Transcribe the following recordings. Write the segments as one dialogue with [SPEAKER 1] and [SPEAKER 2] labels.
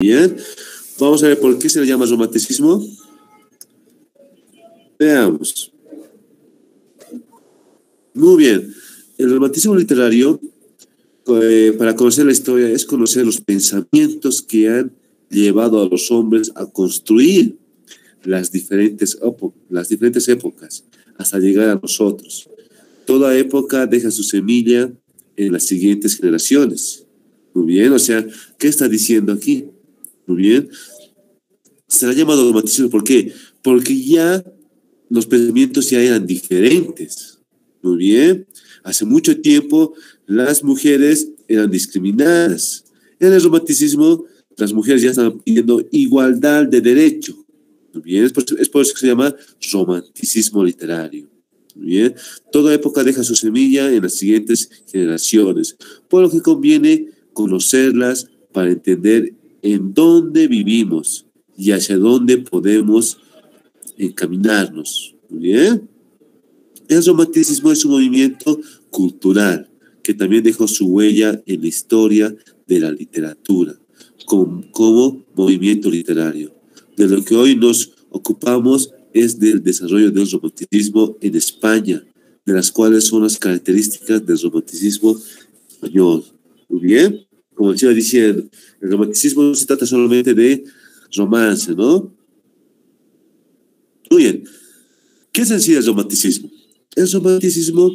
[SPEAKER 1] Bien, vamos a ver por qué se le llama romanticismo. Veamos. Muy bien, el romanticismo literario, para conocer la historia, es conocer los pensamientos que han llevado a los hombres a construir las diferentes épocas hasta llegar a nosotros. Toda época deja su semilla en las siguientes generaciones. Muy bien, o sea, ¿qué está diciendo aquí? Muy bien. Se le ha llamado romanticismo, ¿por qué? Porque ya los pensamientos ya eran diferentes. Muy bien. Hace mucho tiempo las mujeres eran discriminadas. En el romanticismo, las mujeres ya estaban pidiendo igualdad de derecho. Muy bien. Es por eso que se llama romanticismo literario. Muy bien. Toda época deja su semilla en las siguientes generaciones, por lo que conviene conocerlas para entender en dónde vivimos y hacia dónde podemos encaminarnos. Muy bien. El romanticismo es un movimiento cultural que también dejó su huella en la historia de la literatura como movimiento literario. De lo que hoy nos ocupamos es del desarrollo del romanticismo en España, de las cuales son las características del romanticismo español. Muy bien, como les iba diciendo, el romanticismo no se trata solamente de romance, ¿no? Muy bien, ¿qué es en sí el romanticismo? El romanticismo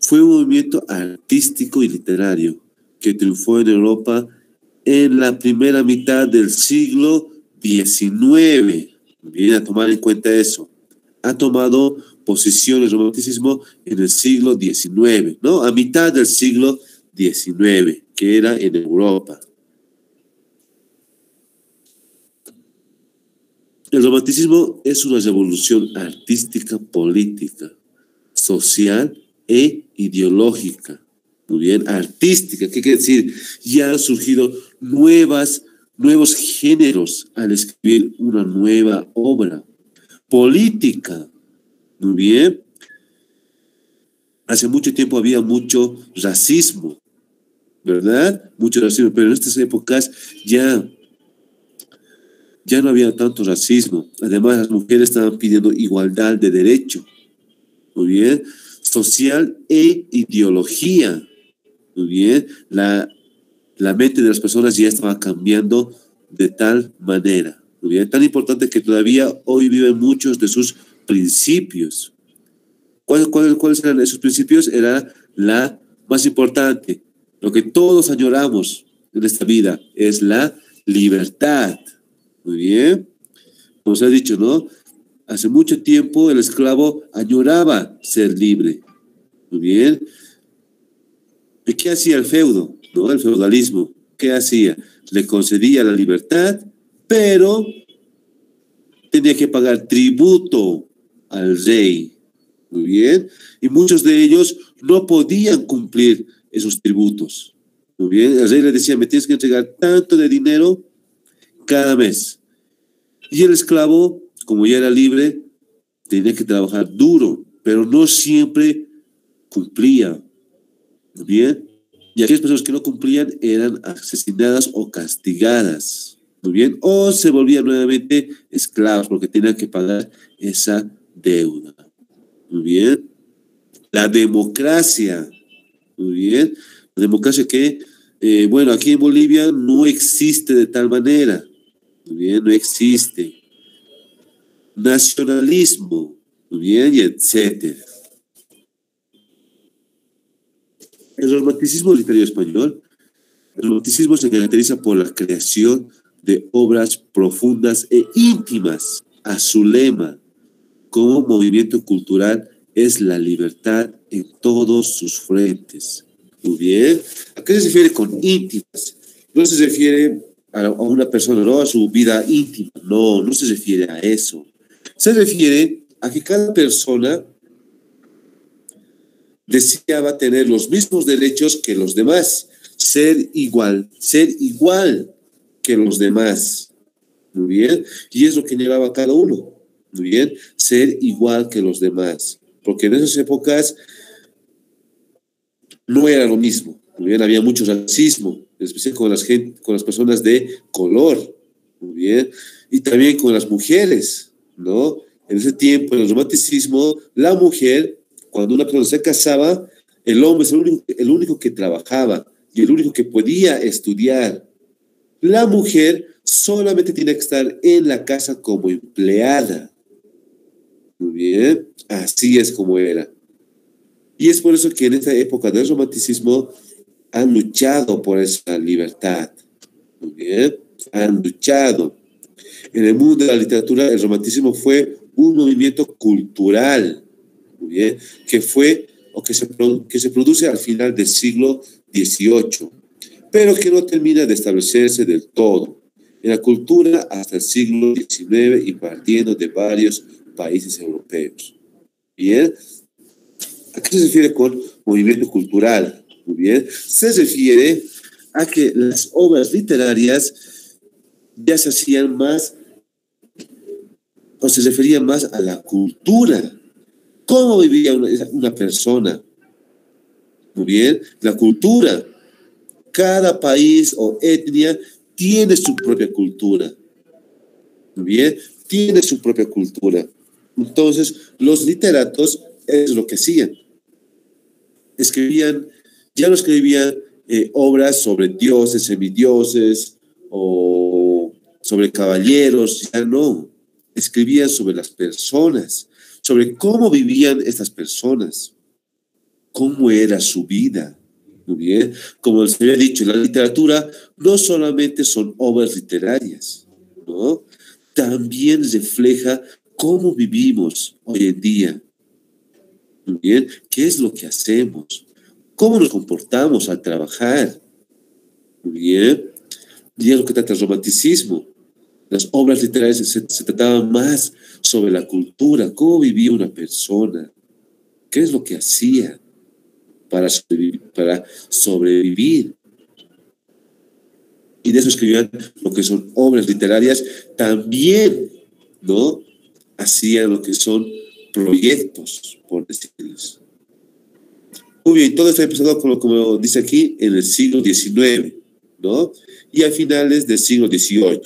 [SPEAKER 1] fue un movimiento artístico y literario que triunfó en Europa en la primera mitad del siglo XIX. Bien, a tomar en cuenta eso. Ha tomado posición el romanticismo en el siglo XIX, ¿no? A mitad del siglo XIX, que era en Europa. El romanticismo es una revolución artística, política, social e ideológica. Muy bien, artística, ¿qué quiere decir? Ya han surgido nuevos géneros al escribir una nueva obra. Política, muy bien. Hace mucho tiempo había mucho racismo, ¿verdad? Mucho racismo, pero en estas épocas ya no había tanto racismo. Además, las mujeres estaban pidiendo igualdad de derecho. Muy bien. Social e ideología. Muy bien. La mente de las personas ya estaba cambiando de tal manera. Muy bien. Tan importante que todavía hoy viven muchos de sus principios. ¿Cuáles eran esos principios? Era la más importante. Lo que todos añoramos en esta vida es la libertad. Muy bien. Como se ha dicho, ¿no? Hace mucho tiempo el esclavo añoraba ser libre. Muy bien. ¿Y qué hacía el feudo? ¿No? El feudalismo. ¿Qué hacía? Le concedía la libertad, pero tenía que pagar tributo al rey. Muy bien. Y muchos de ellos no podían cumplir esos tributos. Muy bien. El rey le decía, me tienes que entregar tanto de dinero cada mes. Y el esclavo, como ya era libre, tenía que trabajar duro, pero no siempre cumplía. Bien. Y aquellas personas que no cumplían eran asesinadas o castigadas. Muy bien. O se volvían nuevamente esclavos porque tenían que pagar esa deuda. Muy bien. La democracia. Muy bien. La democracia que, bueno, aquí en Bolivia no existe de tal manera. Muy bien, no existe. Nacionalismo. Muy bien, y etcétera. El romanticismo literario español, el romanticismo se caracteriza por la creación de obras profundas e íntimas. A su lema, como movimiento cultural, es la libertad en todos sus frentes. Muy bien. ¿A qué se refiere con íntimas? No se refiere a una persona, no a su vida íntima. No, no se refiere a eso. Se refiere a que cada persona deseaba tener los mismos derechos que los demás, ser igual que los demás. Muy bien. Y es lo que llevaba a cada uno. Muy bien. Ser igual que los demás. Porque en esas épocas no era lo mismo. Muy bien. Había mucho racismo. en especial con las personas de color, muy bien, y también con las mujeres, ¿no? En ese tiempo, en el romanticismo, la mujer, cuando una persona se casaba, el hombre es el único que trabajaba y el único que podía estudiar. La mujer solamente tiene que estar en la casa como empleada. Muy bien, así es como era. Y es por eso que en esta época del romanticismo han luchado por esa libertad. Muy bien, han luchado. En el mundo de la literatura, el romanticismo fue un movimiento cultural, muy bien, que fue o que se produce al final del siglo XVIII, pero que no termina de establecerse del todo en la cultura hasta el siglo XIX y partiendo de varios países europeos. Bien, ¿a qué se refiere con movimiento cultural? Muy bien, se refiere a que las obras literarias ya se hacían más o se referían más a la cultura. ¿Cómo vivía una persona? Muy bien, la cultura. Cada país o etnia tiene su propia cultura. Muy bien, tiene su propia cultura. Entonces, los literatos es lo que hacían. Escribían, ya no escribían obras sobre dioses, semidioses o sobre caballeros, ya no. Escribían sobre las personas, sobre cómo vivían estas personas, cómo era su vida. Muy bien, como les había dicho, la literatura no solamente son obras literarias, ¿no? También refleja cómo vivimos hoy en día. Muy bien, ¿qué es lo que hacemos? ¿Cómo nos comportamos al trabajar? Muy bien, y es lo que trata el romanticismo. Las obras literarias se trataban más sobre la cultura, cómo vivía una persona, qué es lo que hacía para sobrevivir. Y de eso escribían lo que son obras literarias. También, ¿no? Hacían lo que son proyectos, por decirles. Muy bien, todo está empezando, como dice aquí, en el siglo XIX, ¿no? Y a finales del siglo XVIII.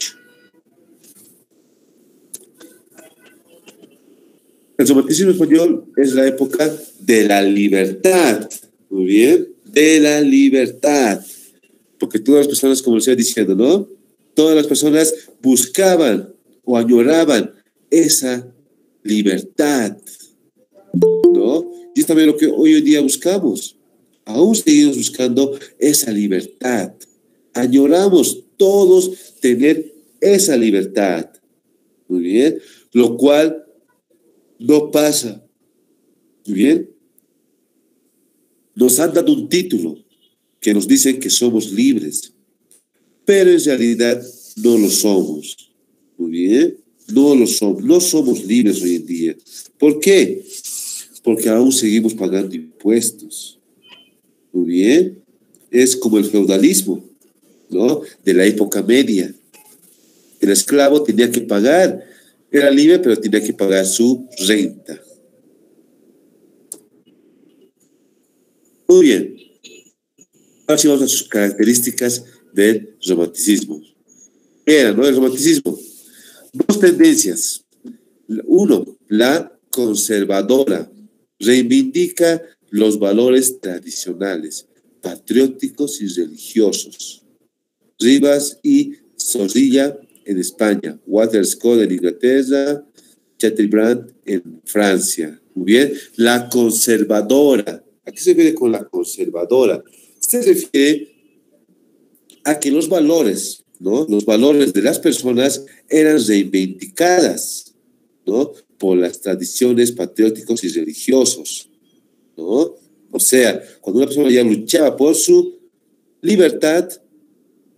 [SPEAKER 1] El romanticismo español es la época de la libertad, muy bien, de la libertad, porque todas las personas, como les iba diciendo, ¿no? Todas las personas buscaban o añoraban esa libertad, ¿no? Y es también lo que hoy en día buscamos. Aún seguimos buscando esa libertad. Añoramos todos tener esa libertad, muy bien, lo cual no pasa. Muy bien. Nos han dado un título que nos dice que somos libres, pero en realidad no lo somos. Muy bien. No lo somos. No somos libres hoy en día. ¿Por qué? Porque aún seguimos pagando impuestos. Muy bien. Es como el feudalismo, ¿no? De la época media. El esclavo tenía que pagar. Era libre, pero tenía que pagar su renta. Muy bien. Ahora sí vamos a sus características del romanticismo. ¿Qué era, no? El romanticismo. Dos tendencias. Uno, la conservadora. Reivindica los valores tradicionales, patrióticos y religiosos. Rivas y Zorrilla en España, Walter Scott en Inglaterra, Chateaubriand en Francia. Muy bien. La conservadora. ¿A qué se refiere con la conservadora? Se refiere a que los valores, ¿no? Los valores de las personas eran reivindicadas, ¿no? Por las tradiciones patrióticos y religiosos, ¿no? O sea, cuando una persona ya luchaba por su libertad,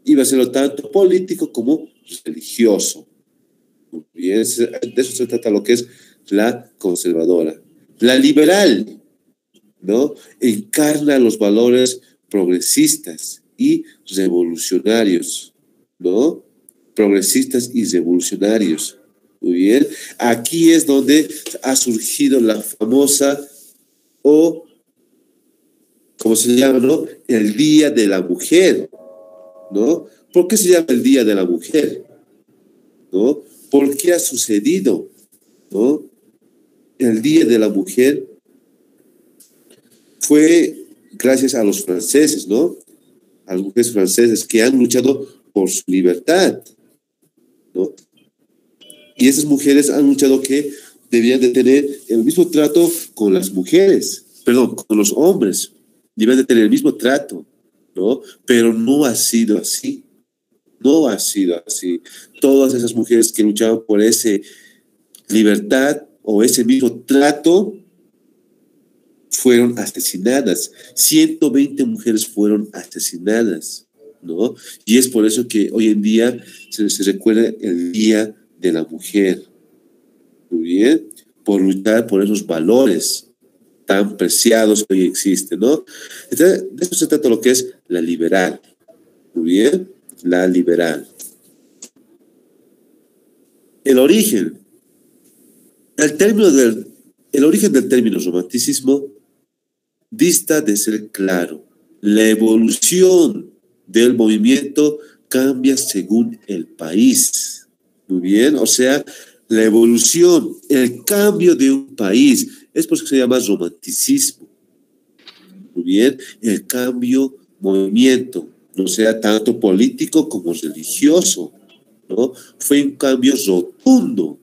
[SPEAKER 1] iba a serlo tanto político como religioso. Muy bien, de eso se trata lo que es la conservadora. La liberal, ¿no? Encarna los valores progresistas y revolucionarios, ¿no? Progresistas y revolucionarios. Muy bien. Aquí es donde ha surgido la famosa o, ¿cómo se llama, no? El Día de la Mujer. ¿no? ¿Por qué se llama el Día de la Mujer? ¿No? ¿Por qué ha sucedido? ¿No? El Día de la Mujer fue gracias a los franceses, ¿no? A las mujeres francesas que han luchado por su libertad, ¿no? Y esas mujeres han luchado que debían de tener el mismo trato con las mujeres, perdón, con los hombres, debían de tener el mismo trato, ¿no? Pero no ha sido así, no ha sido así. Todas esas mujeres que luchaban por esa libertad o ese mismo trato fueron asesinadas. 120 mujeres fueron asesinadas, ¿no? Y es por eso que hoy en día se recuerda el Día de la Mujer, muy bien, por luchar por esos valores tan preciados que hoy existen, ¿no? Entonces, de eso se trata lo que es la liberal, muy bien, la liberal. El origen, el origen del término romanticismo dista de ser claro. La evolución del movimiento cambia según el país. Muy bien, o sea, la evolución, el cambio de un país, es por eso que se llama romanticismo. Muy bien, el cambio, movimiento, no sea tanto político como religioso, ¿no? Fue un cambio rotundo.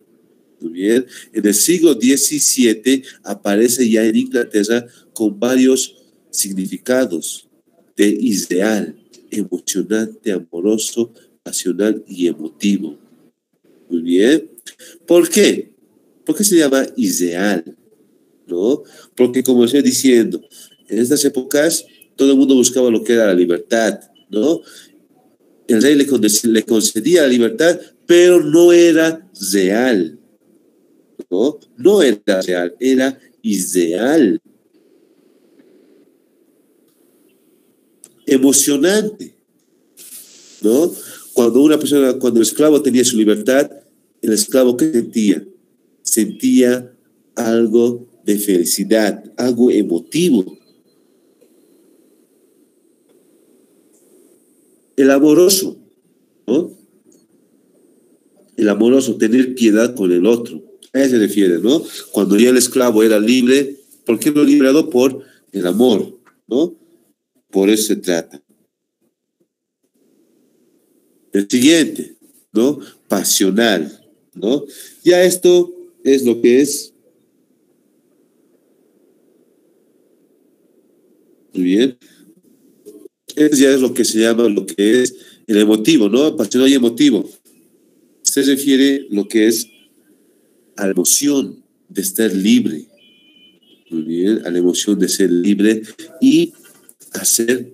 [SPEAKER 1] Muy bien, en el siglo XVII aparece ya en Inglaterra con varios significados de ideal, emocionante, amoroso, pasional y emotivo. Muy bien. ¿Por qué? ¿Por qué se llama ideal? ¿No? Porque como estoy diciendo, en estas épocas todo el mundo buscaba lo que era la libertad, ¿no? El rey le concedía la libertad, pero no era real, ¿no? No era real, era ideal. Emocionante, ¿no? Cuando el esclavo tenía su libertad, el esclavo, ¿qué sentía? Sentía algo de felicidad, algo emotivo. El amoroso, ¿no? El amoroso, tener piedad con el otro. A eso se refiere, ¿no? Cuando ya el esclavo era libre, ¿por qué lo liberado? Por el amor, ¿no? Por eso se trata. El siguiente, ¿no? Pasional, ¿no? Ya esto es lo que es. Muy bien. Esto ya es lo que se llama, lo que es el emotivo, ¿no? Pasional y emotivo. Se refiere lo que es a la emoción de estar libre. Muy bien, a la emoción de ser libre y hacer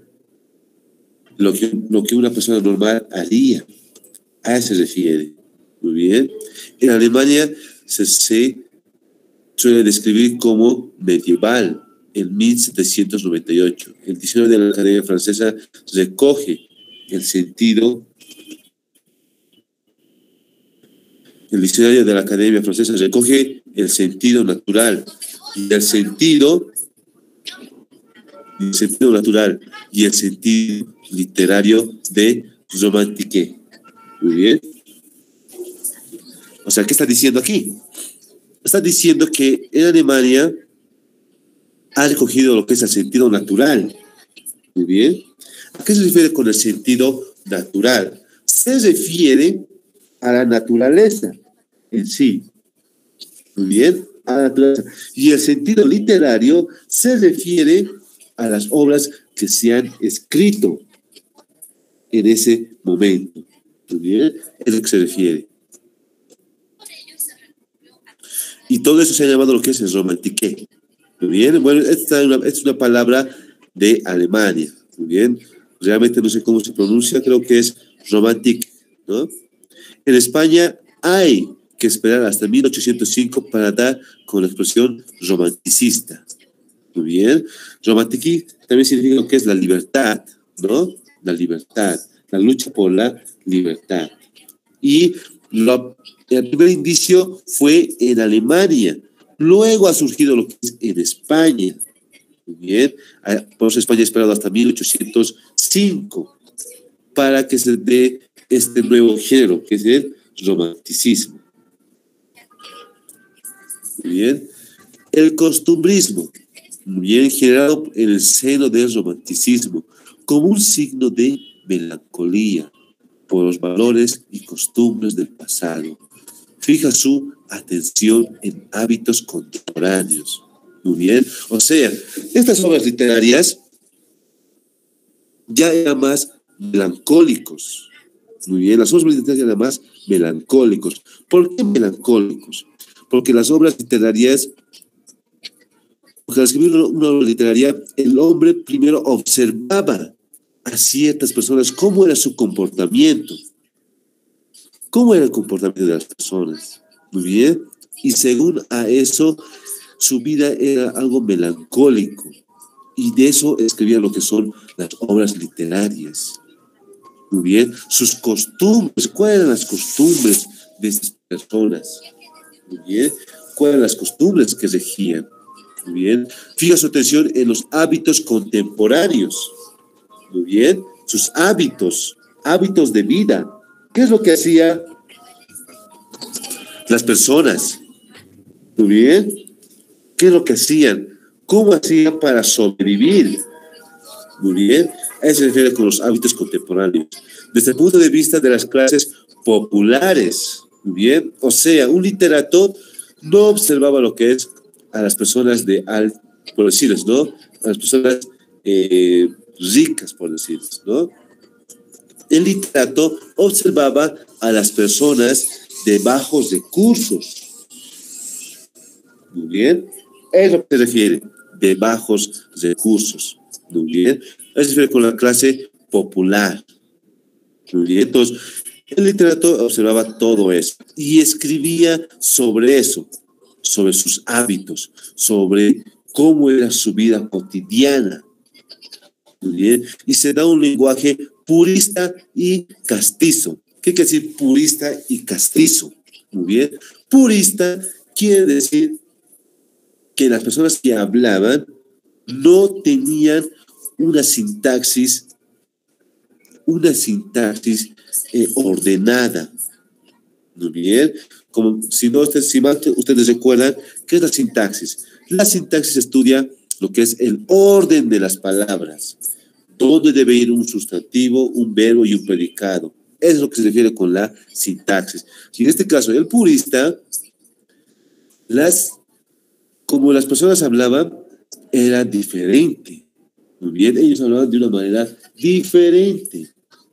[SPEAKER 1] lo que una persona normal haría. A eso se refiere. Muy bien. En Alemania se suele describir como medieval en 1798. El diccionario de la Academia Francesa recoge el sentido. El diccionario de la Academia Francesa recoge el sentido natural y el sentido natural y el sentido literario de romantique. Muy bien. O sea, ¿qué está diciendo aquí? Está diciendo que en Alemania ha recogido lo que es el sentido natural. Muy bien. ¿A qué se refiere con el sentido natural? Se refiere a la naturaleza en sí. Muy bien. A la naturaleza. Y el sentido literario se refiere a las obras que se han escrito en ese momento. Muy bien. Es lo que se refiere. Y todo eso se ha llamado lo que es el romantique. Muy bien. Bueno, esta es una palabra de Alemania. Muy bien. Realmente no sé cómo se pronuncia, creo que es romantic, ¿no? En España hay que esperar hasta 1805 para dar con la expresión romanticista. Muy bien. Romantique también significa lo que es la libertad, ¿no? La libertad, la lucha por la libertad. Y el primer indicio fue en Alemania. Luego ha surgido lo que es en España. Muy bien. Por eso España ha esperado hasta 1805. para que se dé este nuevo género, que es el romanticismo. Muy bien. El costumbrismo, muy bien, generado en el seno del romanticismo, como un signo de melancolía por los valores y costumbres del pasado. Fija su atención en hábitos contemporáneos. Muy bien. O sea, estas obras literarias ya eran más melancólicos. Muy bien, las obras literarias eran más melancólicos. ¿Por qué melancólicos? Porque las obras literarias, porque al escribir una obra literaria, el hombre primero observaba a ciertas personas cómo era su comportamiento. ¿Cómo era el comportamiento de las personas? Muy bien. Y según a eso, su vida era algo melancólico. Y de eso escribía lo que son las obras literarias. Muy bien. Sus costumbres, ¿cuáles eran las costumbres de estas personas? Muy bien. ¿Cuáles eran las costumbres que regían? Muy bien. Fija su atención en los hábitos contemporáneos. Muy bien. Sus hábitos de vida. ¿Qué es lo que hacían las personas? Muy bien. ¿Qué es lo que hacían? ¿Cómo hacían para sobrevivir? Muy bien. A eso se refiere con los hábitos contemporáneos. Desde el punto de vista de las clases populares. Muy bien. O sea, un literato no observaba lo que es a las personas de alto, por decirles, ¿no? A las personas ricas, por decirles, ¿no? El literato observaba a las personas de bajos recursos. Muy bien. Es lo que se refiere, de bajos recursos. Muy bien. Eso se refiere con la clase popular. Muy bien. Entonces, el literato observaba todo eso y escribía sobre eso, sobre sus hábitos, sobre cómo era su vida cotidiana. Muy bien. Y se da un lenguaje purista y castizo. ¿Qué quiere decir purista y castizo? Muy bien. Purista quiere decir que las personas que hablaban no tenían una sintaxis ordenada. Muy bien. Como si no, ustedes recuerdan, ¿qué es la sintaxis? La sintaxis estudia lo que es el orden de las palabras. ¿Dónde debe ir un sustantivo, un verbo y un predicado? Eso es lo que se refiere con la sintaxis. Y en este caso, el purista, como las personas hablaban, era diferente. Muy bien, ellos hablaban de una manera diferente.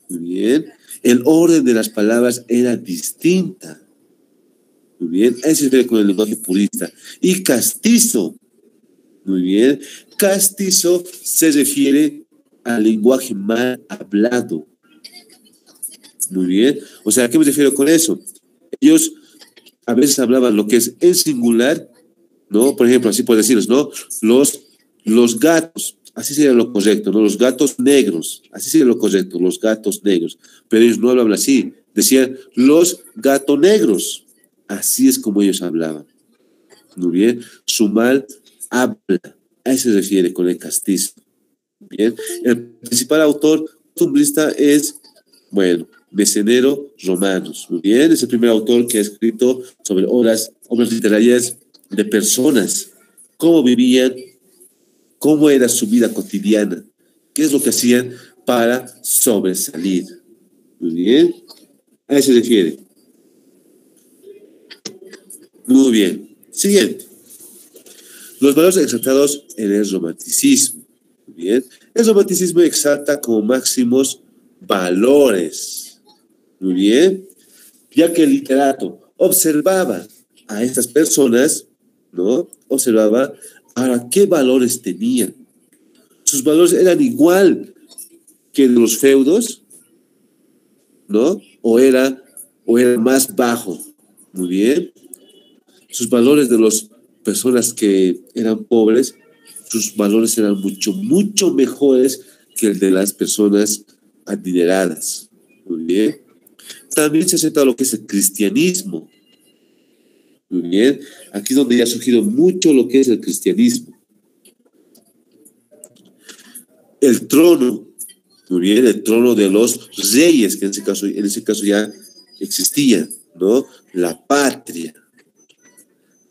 [SPEAKER 1] Muy bien, el orden de las palabras era distinta. Muy bien, eso se refiere con el lenguaje purista. Y castizo. Muy bien, castizo se refiere al lenguaje mal hablado. Muy bien, o sea, ¿a qué me refiero con eso? Ellos a veces hablaban lo que es en singular, ¿no? Por ejemplo, así puedo decirles, ¿no? Los gatos, así sería lo correcto, ¿no? Los gatos negros, así sería lo correcto, los gatos negros. Pero ellos no hablaban así, decían los gatos negros. Así es como ellos hablaban. Muy bien, su mal habla, a eso se refiere con el castizo. Bien, el principal autor costumbrista es, bueno, Mecenero Romanos. Muy bien, es el primer autor que ha escrito sobre obras literarias de personas, cómo vivían, cómo era su vida cotidiana, qué es lo que hacían para sobresalir. Muy bien, a eso se refiere. Muy bien, siguiente. Los valores exaltados en el romanticismo. Muy bien, el romanticismo exalta como máximos valores. Muy bien, ya que el literato observaba a estas personas, ¿no? Observaba ahora qué valores tenían. Sus valores eran igual que de los feudos, ¿no? O era más bajo. Muy bien. Sus valores de las personas que eran pobres, sus valores eran mucho, mucho mejores que el de las personas adineradas. Muy bien. También se acepta lo que es el cristianismo. Muy bien. Aquí es donde ya ha surgido mucho lo que es el cristianismo. El trono Muy bien, el trono de los reyes, que en ese caso ya existía, ¿no? La patria.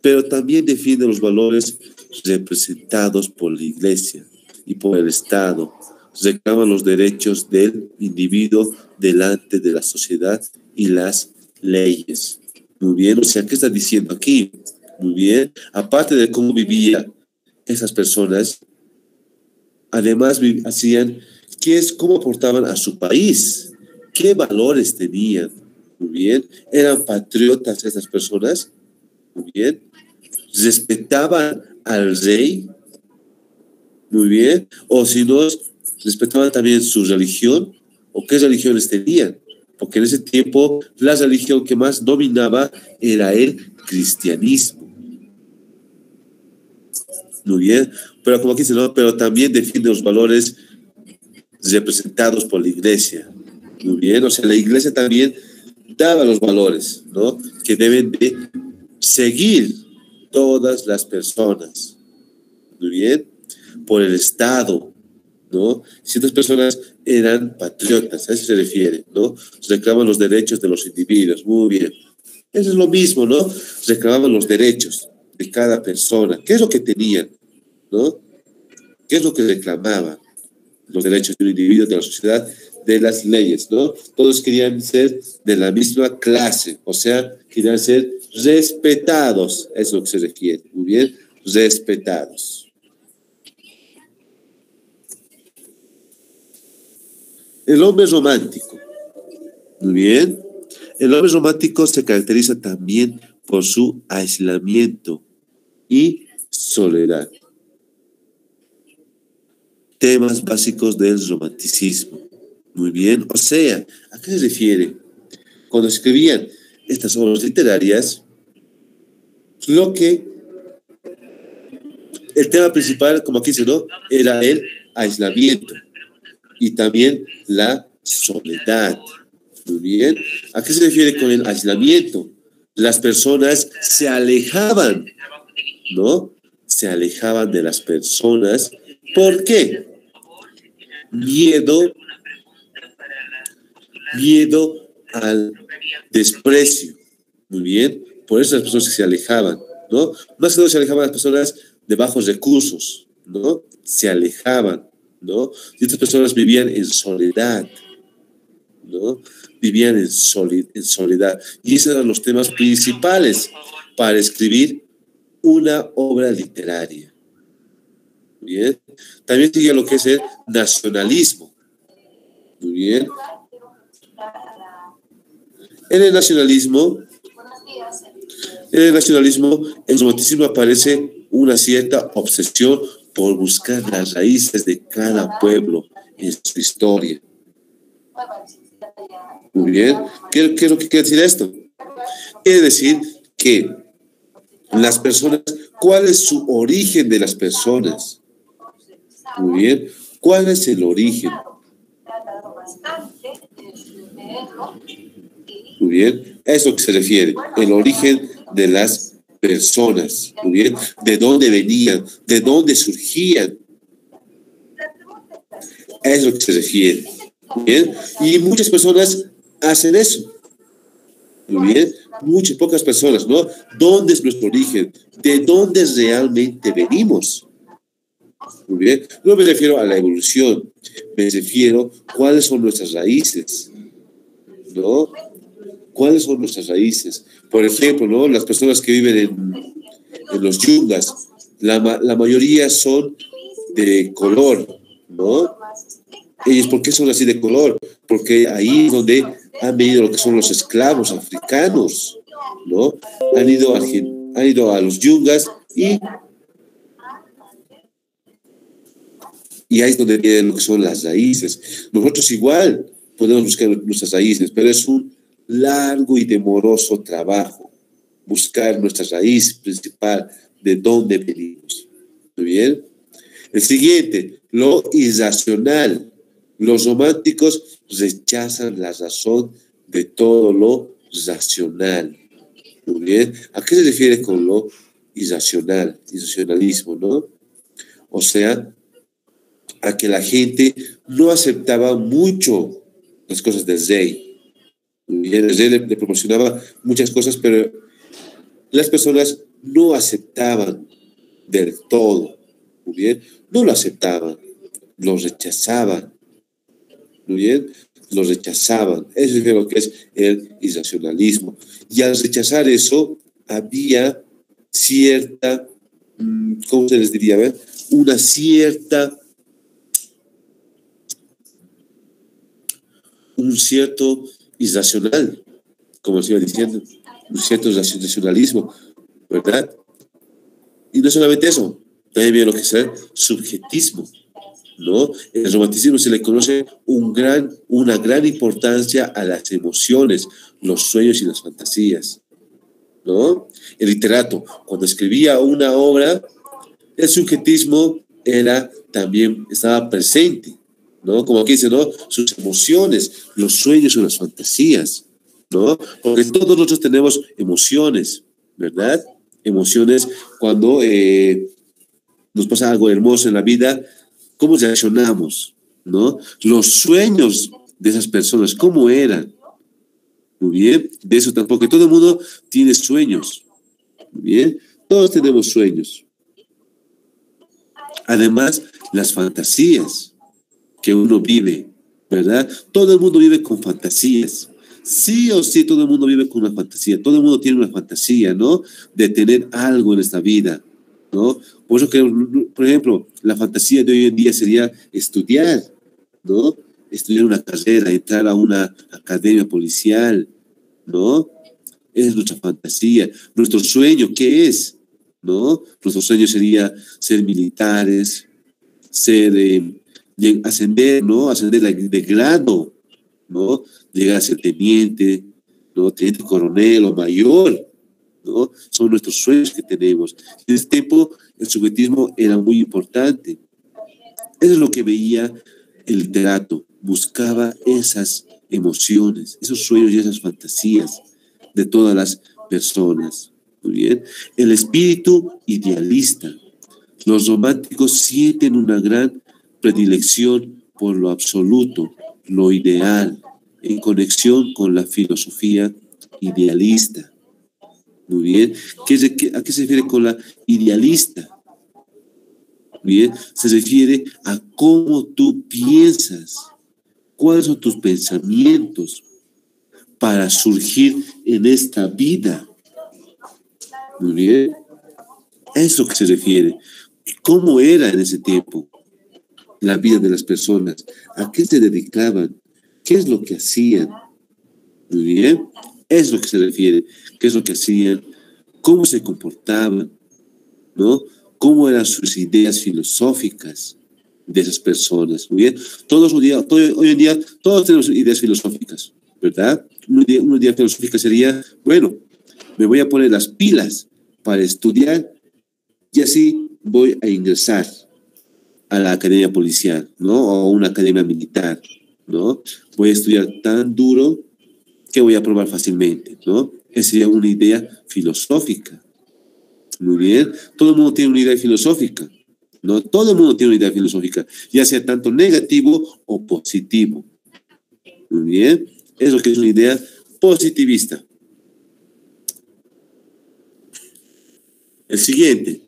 [SPEAKER 1] Pero también defiende los valores representados por la Iglesia y por el Estado. Reclama los derechos del individuo delante de la sociedad y las leyes. Muy bien, o sea, ¿qué está diciendo aquí? Muy bien, aparte de cómo vivían esas personas, además hacían, cómo aportaban a su país, qué valores tenían. Muy bien, eran patriotas esas personas. Muy bien, respetaban al rey. Muy bien, o si no, respetaban también su religión o qué religiones tenían, porque en ese tiempo la religión que más dominaba era el cristianismo. Muy bien, pero como aquí dice, ¿no? Pero también defiende los valores representados por la iglesia. Muy bien, o sea, la iglesia también daba los valores, ¿no? Que deben de seguir todas las personas. Muy bien, por el Estado, ¿no? Ciertas personas eran patriotas, a eso se refiere, ¿no? Reclaman los derechos de los individuos, muy bien. Eso es lo mismo, ¿no? Reclamaban los derechos de cada persona. ¿Qué es lo que tenían, ¿no? ¿Qué es lo que reclamaban? Los derechos de un individuo, de la sociedad, de las leyes, ¿no? Todos querían ser de la misma clase, o sea, querían ser respetados, eso es lo que se requiere, muy bien, respetados. El hombre romántico, muy bien. El hombre romántico se caracteriza también por su aislamiento y soledad. Temas básicos del romanticismo. Muy bien, o sea, ¿a qué se refiere? Cuando escribían estas obras literarias, lo que el tema principal, como aquí dice, ¿no? Era el aislamiento y también la soledad. Muy bien, ¿a qué se refiere con el aislamiento? Las personas se alejaban, ¿no? Se alejaban de las personas. ¿Por qué? Miedo, miedo al desprecio. Muy bien, por eso las personas se alejaban, ¿no? Más que no se alejaban las personas de bajos recursos, ¿no? Se alejaban, ¿no? Y estas personas vivían en soledad, ¿no? Vivían en soledad. Y esos eran los temas principales para escribir una obra literaria. Muy bien. También sigue lo que es el nacionalismo. Muy bien. En el nacionalismo, el romanticismo aparece una cierta obsesión por buscar las raíces de cada pueblo en su historia. Muy bien. ¿Qué es lo que quiere decir esto? Quiere decir que las personas, ¿cuál es su origen de las personas? Muy bien. ¿Cuál es el origen? Muy bien. A eso que se refiere, el origen de las personas. Muy bien. ¿De dónde venían? ¿De dónde surgían? A eso que se refiere. Muy bien. Y muchas personas hacen eso. Muy bien. Muchas, pocas personas, ¿no? ¿Dónde es nuestro origen? ¿De dónde realmente venimos? Muy bien. No me refiero a la evolución, me refiero a cuáles son nuestras raíces, ¿no? ¿Cuáles son nuestras raíces? Por ejemplo, ¿no? Las personas que viven en los yungas, la mayoría son de color, ¿no? Ellos, ¿por qué son así de color? Porque ahí es donde han venido lo que son los esclavos africanos, ¿no? Han ido a los yungas y ahí es donde vienen lo que son las raíces. Nosotros igual podemos buscar nuestras raíces, pero es un largo y demoroso trabajo buscar nuestra raíz principal, de dónde venimos. ¿Muy bien? El siguiente, lo irracional. Los románticos rechazan la razón de todo lo racional. Muy bien. ¿A qué se refiere con lo irracional? Irracionalismo, ¿no? O sea, a que la gente no aceptaba mucho las cosas del rey. Y el rey le proporcionaba muchas cosas, pero las personas no aceptaban del todo. Muy bien, no lo aceptaban, lo rechazaban. Muy bien, lo rechazaban. Eso es lo que es el irracionalismo. Y al rechazar eso, había cierta, ¿cómo se les diría? A ver, una cierta, un cierto irracional, como se iba diciendo, un cierto irracionalismo, ¿verdad? Y no solamente eso, también viene lo que es el subjetismo, ¿no? En el romanticismo se le conoce una gran importancia a las emociones, los sueños y las fantasías, ¿no? El literato, cuando escribía una obra, el subjetismo estaba presente, ¿no? Como aquí dice, ¿no? Sus emociones, los sueños o las fantasías, ¿no? Porque todos nosotros tenemos emociones, ¿verdad? Emociones cuando nos pasa algo hermoso en la vida, ¿cómo reaccionamos? ¿No? Los sueños de esas personas, ¿cómo eran? Muy bien, de eso tampoco. Todo el mundo tiene sueños. Muy bien, todos tenemos sueños. Además, las fantasías que uno vive, ¿verdad? Todo el mundo vive con fantasías. Sí o sí, todo el mundo vive con una fantasía. Todo el mundo tiene una fantasía, ¿no? De tener algo en esta vida, ¿no? Por eso que, por ejemplo, la fantasía de hoy en día sería estudiar, ¿no? Estudiar una carrera, entrar a una academia policial, ¿no? Es nuestra fantasía. Nuestro sueño, ¿qué es? ¿No? Nuestro sueño sería ser militares, ascender, ¿no? Ascender de grado, ¿no? Llegar a ser teniente, ¿no? Teniente coronel o mayor, ¿no? Son nuestros sueños que tenemos. En ese tiempo el subjetismo era muy importante. Eso es lo que veía el literato. Buscaba esas emociones, esos sueños y esas fantasías de todas las personas. Muy bien. El espíritu idealista. Los románticos sienten una gran predilección por lo absoluto, lo ideal, en conexión con la filosofía idealista. Muy bien. ¿A qué se refiere con la idealista? Bien, se refiere a cómo tú piensas, cuáles son tus pensamientos para surgir en esta vida. Muy bien, a eso que se refiere. ¿Cómo era en ese tiempo la vida de las personas? ¿A qué se dedicaban? ¿Qué es lo que hacían? Muy bien, es lo que se refiere. ¿Qué es lo que hacían? ¿Cómo se comportaban? ¿No? ¿Cómo eran sus ideas filosóficas de esas personas? Muy bien, hoy en día todos tenemos ideas filosóficas, ¿verdad? Una idea filosófica sería, bueno, me voy a poner las pilas para estudiar y así voy a ingresar a la academia policial, ¿no? O a una academia militar, ¿no? Voy a estudiar tan duro que voy a aprobar fácilmente, ¿no? Esa sería una idea filosófica. Muy bien, todo el mundo tiene una idea filosófica, ¿no? Todo el mundo tiene una idea filosófica, ya sea tanto negativo o positivo. Muy bien, es lo que es una idea positivista. El siguiente,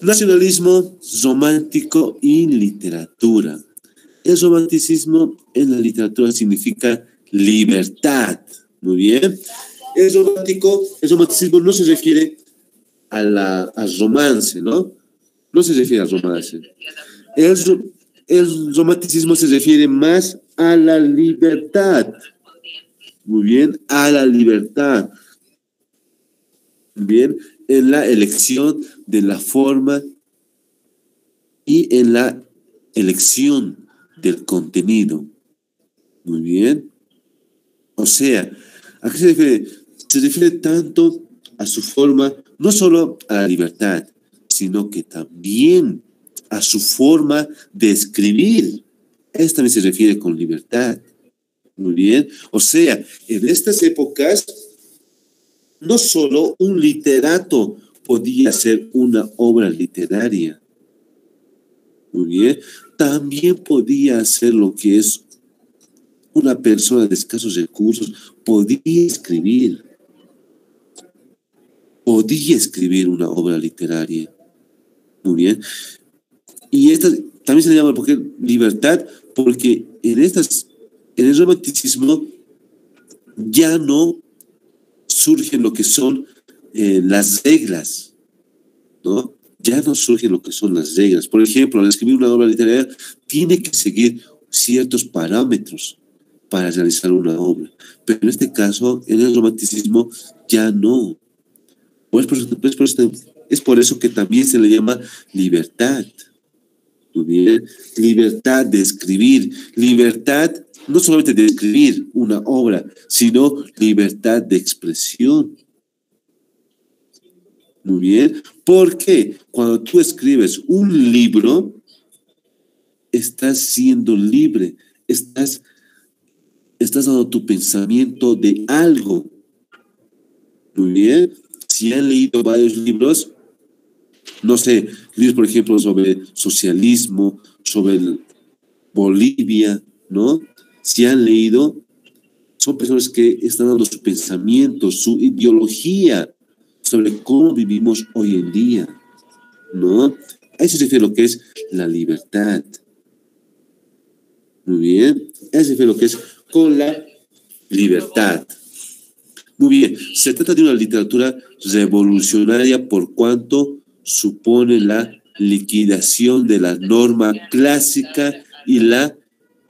[SPEAKER 1] nacionalismo romántico y literatura. El romanticismo en la literatura significa libertad. Muy bien, el romanticismo no se refiere al romance, ¿no? No se refiere al romance. El romanticismo se refiere más a la libertad. Muy bien, a la libertad. Bien, en la elección de la forma y en la elección del contenido. Muy bien. O sea, ¿a qué se refiere? Se refiere tanto a su forma, no solo a la libertad, sino que también a su forma de escribir. Esto también se refiere con libertad. Muy bien. O sea, en estas épocas, no solo un literato podía hacer una obra literaria. Muy bien. También podía hacer lo que es una persona de escasos recursos, podía escribir una obra literaria. Muy bien. Y esta también se le llama porque libertad, porque en el romanticismo ya no surgen lo que son las reglas, ¿no? Ya no surgen lo que son las reglas. Por ejemplo, al escribir una obra literaria, tiene que seguir ciertos parámetros para realizar una obra. Pero en este caso, en el romanticismo, ya no. Es por eso que también se le llama libertad. Muy bien. Libertad de escribir, libertad no solamente de escribir una obra, sino libertad de expresión. Muy bien. Porque cuando tú escribes un libro, estás siendo libre, estás dando tu pensamiento de algo. Muy bien. Si han leído varios libros, no sé, libros, por ejemplo, sobre socialismo, sobre Bolivia, ¿no? Si han leído, son personas que están dando su pensamiento, su ideología sobre cómo vivimos hoy en día, ¿no? A eso se refiere lo que es la libertad. Muy bien. A eso se refiere lo que es con la libertad. Muy bien. Se trata de una literatura revolucionaria por cuanto supone la liquidación de la norma clásica y la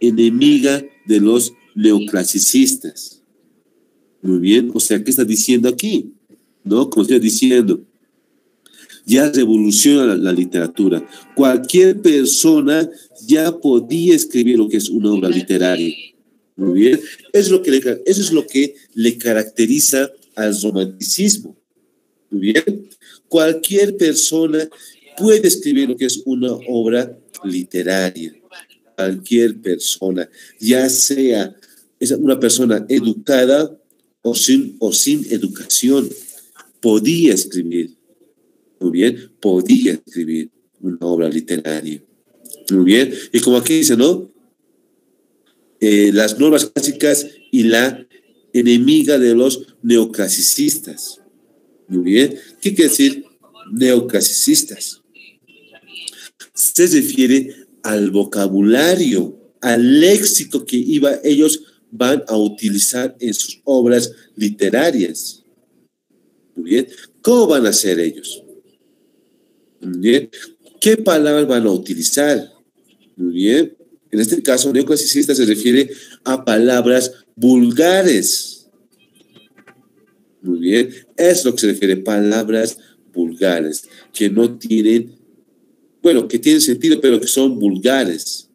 [SPEAKER 1] enemiga de los neoclasicistas. Muy bien, o sea, ¿qué está diciendo aquí? ¿No? Como estoy diciendo, ya revoluciona la literatura. Cualquier persona ya podía escribir lo que es una obra literaria. Muy bien, eso es lo que le caracteriza al romanticismo. Muy bien, cualquier persona puede escribir lo que es una obra literaria. Cualquier persona, ya sea una persona educada o sin educación, podía escribir. Muy bien, podía escribir una obra literaria. Muy bien, y como aquí dice, ¿no? Las normas clásicas y la enemiga de los neoclasicistas. Muy bien, ¿qué quiere decir neoclasicistas? Se refiere al vocabulario, al léxico que ellos van a utilizar en sus obras literarias. Muy bien, ¿cómo van a ser ellos? Muy bien, ¿qué palabras van a utilizar? Muy bien, en este caso, neoclasicista se refiere a palabras vulgares. Muy bien, es lo que se refiere a palabras vulgares, que no tienen, bueno, que tienen sentido, pero que son vulgares.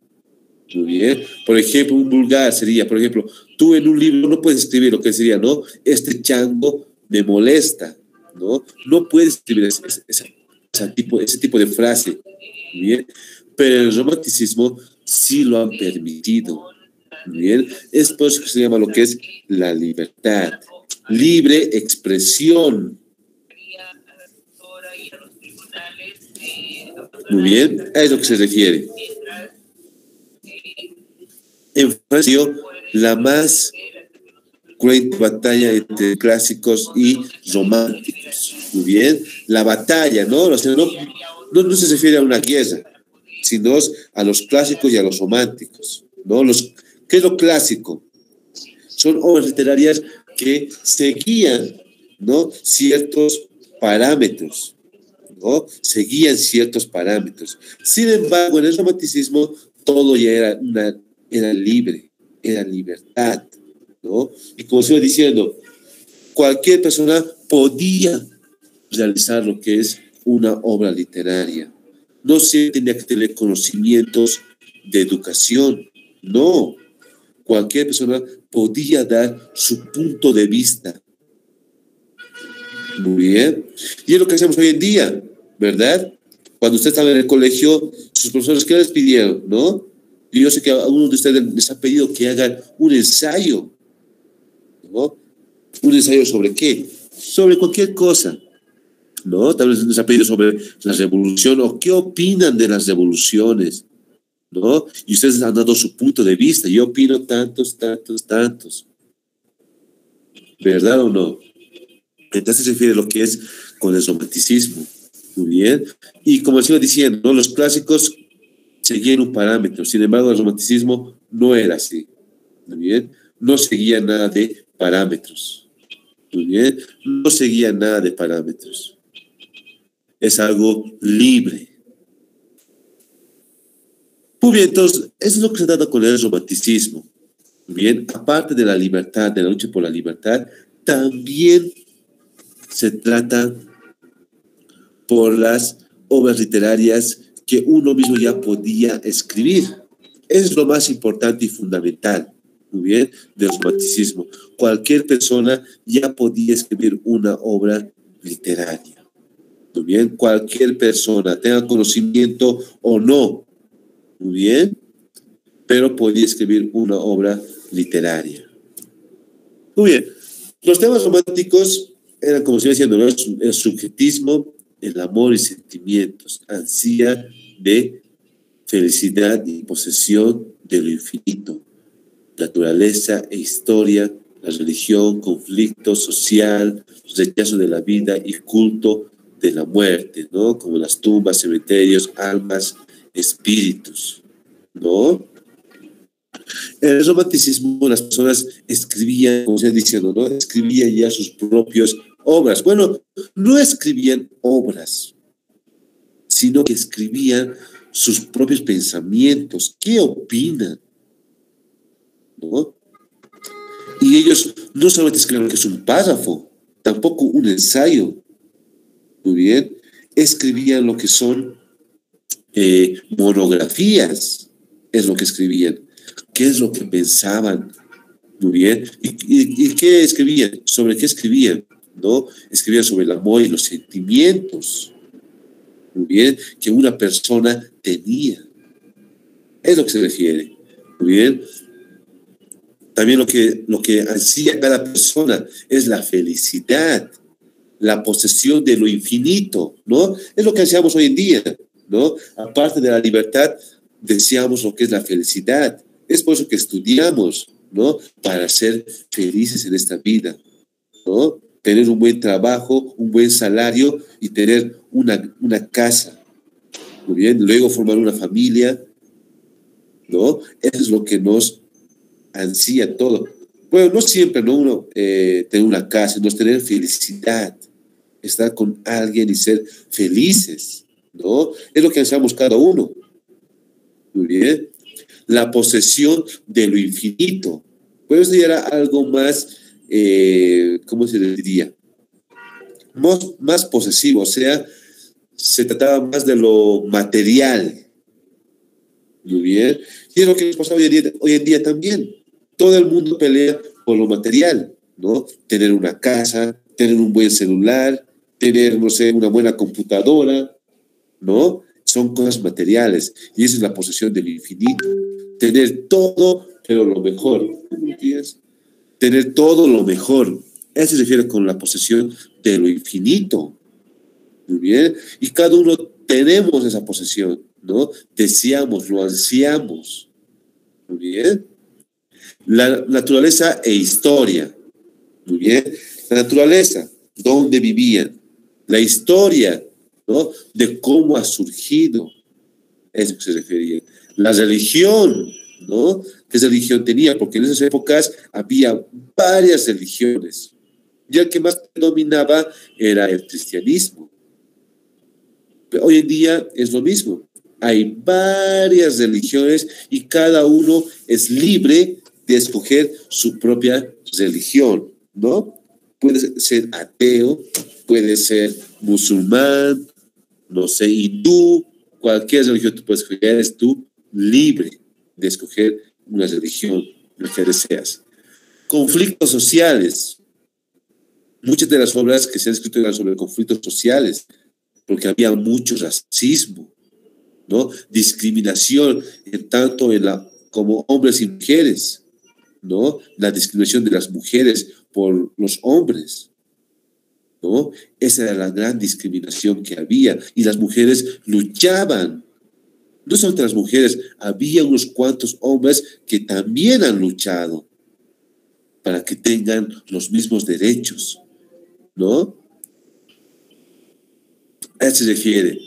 [SPEAKER 1] Muy bien, por ejemplo, un vulgar sería, por ejemplo, tú en un libro no puedes escribir lo que sería, ¿no? Este chango me molesta, ¿no? No puedes escribir ese tipo de frase, muy bien, pero el romanticismo sí lo han permitido, muy bien, es por eso que se llama lo que es la libertad, libre expresión. Muy bien, a eso que se refiere. En Francia, la más cruenta batalla entre clásicos y románticos. Muy bien, la batalla, ¿no? O sea, no se refiere a una guerra, sino a los clásicos y a los románticos, ¿no? ¿Qué es lo clásico? Son obras literarias que seguían, ¿no? Ciertos parámetros, ¿no? Seguían ciertos parámetros. Sin embargo, en el romanticismo todo ya era libre, era libertad, ¿no? Y como se iba diciendo, cualquier persona podía realizar lo que es una obra literaria. No se tenía que tener conocimientos de educación, no. Cualquier persona podía dar su punto de vista. Muy bien. Y es lo que hacemos hoy en día, ¿verdad? Cuando usted estaba en el colegio, sus profesores, ¿qué les pidieron, no? Y yo sé que a uno de ustedes les ha pedido que hagan un ensayo, ¿no? ¿Un ensayo sobre qué? Sobre cualquier cosa, ¿no? Tal vez les ha pedido sobre la revolución o qué opinan de las revoluciones, ¿no? Y ustedes han dado su punto de vista. Yo opino tantos, tantos, tantos. ¿Verdad o no? Entonces se refiere a lo que es con el romanticismo. Muy bien. Y como les iba diciendo, ¿no? Los clásicos seguían un parámetro. Sin embargo, el romanticismo no era así. Muy bien. No seguía nada de parámetros. Muy bien. No seguía nada de parámetros. Es algo libre. Muy bien, entonces, eso es lo que se trata con el romanticismo. Muy bien. Aparte de la libertad, de la lucha por la libertad, también se trata por las obras literarias que uno mismo ya podía escribir. Eso es lo más importante y fundamental, muy bien, del romanticismo. Cualquier persona ya podía escribir una obra literaria, muy bien. Cualquier persona, tenga conocimiento o no, muy bien, pero podía escribir una obra literaria. Muy bien. Los temas románticos eran, como se iba diciendo, ¿no? El subjetismo, el amor y sentimientos, ansia de felicidad y posesión de lo infinito, naturaleza e historia, la religión, conflicto social, rechazo de la vida y culto de la muerte, ¿no? Como las tumbas, cementerios, almas, espíritus, ¿no? En el romanticismo las personas escribían, como se diciendo, ¿no? Escribían ya sus propias obras. Bueno, no escribían obras, sino que escribían sus propios pensamientos. ¿Qué opinan? ¿No? Y ellos no solamente escribían lo que es un párrafo, tampoco un ensayo. Muy bien. Escribían lo que son monografías, es lo que escribían. ¿Qué es lo que pensaban? Muy bien. ¿Y qué escribían? ¿Sobre qué escribían? ¿No? Escribían sobre el amor y los sentimientos. Muy bien. Que una persona tenía. Es lo que se refiere. Muy bien. También lo que ansía cada persona es la felicidad, la posesión de lo infinito, ¿no? Es lo que ansiamos hoy en día, ¿no? Aparte de la libertad, deseamos lo que es la felicidad. Es por eso que estudiamos, ¿no? Para ser felices en esta vida, ¿no? Tener un buen trabajo, un buen salario y tener una casa, muy bien. Luego formar una familia, ¿no? Eso es lo que nos ansía todo. Bueno, no siempre, ¿no? Uno tener una casa, no es tener felicidad, estar con alguien y ser felices, ¿no? Es lo que ansiamos cada uno, muy bien. La posesión de lo infinito. Pues eso ya era algo más, ¿cómo se le diría? Más posesivo, o sea, se trataba más de lo material, muy bien. Y es lo que nos pasa hoy en día también. Todo el mundo pelea por lo material, ¿no? Tener una casa, tener un buen celular, tener, no sé, una buena computadora, ¿no? Son cosas materiales y esa es la posesión del infinito. Tener todo, pero lo mejor. Tener todo lo mejor. Eso se refiere con la posesión de lo infinito. Muy bien. Y cada uno tenemos esa posesión, ¿no? Deseamos, lo ansiamos. Muy bien. La naturaleza e historia. Muy bien. La naturaleza, dónde vivían. La historia, ¿no? De cómo ha surgido. Eso que se refería. La religión, ¿no? ¿Qué religión tenía? Porque en esas épocas había varias religiones. Y el que más predominaba era el cristianismo. Pero hoy en día es lo mismo. Hay varias religiones y cada uno es libre de escoger su propia religión, ¿no? Puede ser ateo, puede ser musulmán, no sé, hindú, cualquier religión tú puedes escoger, eres tú libre de escoger una religión, la que deseas. Conflictos sociales. Muchas de las obras que se han escrito eran sobre conflictos sociales, porque había mucho racismo, ¿no? Discriminación, tanto como hombres y mujeres, ¿no? La discriminación de las mujeres por los hombres, ¿no? Esa era la gran discriminación que había y las mujeres luchaban. No solamente las mujeres, había unos cuantos hombres que también han luchado para que tengan los mismos derechos, ¿no? A eso se refiere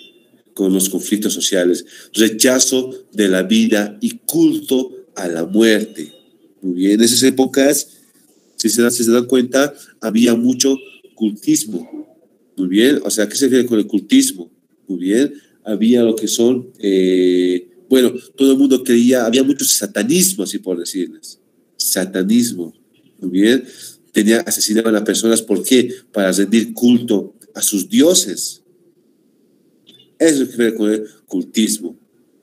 [SPEAKER 1] con los conflictos sociales, rechazo de la vida y culto a la muerte. Muy bien, en esas épocas, si se dan cuenta, había mucho cultismo. Muy bien, o sea, ¿qué se refiere con el cultismo? Muy bien, había lo que son, bueno, todo el mundo creía, había mucho satanismo, así por decirles. Satanismo, muy bien. Asesinaban a personas, ¿por qué? Para rendir culto a sus dioses. Eso es lo que ve con el cultismo.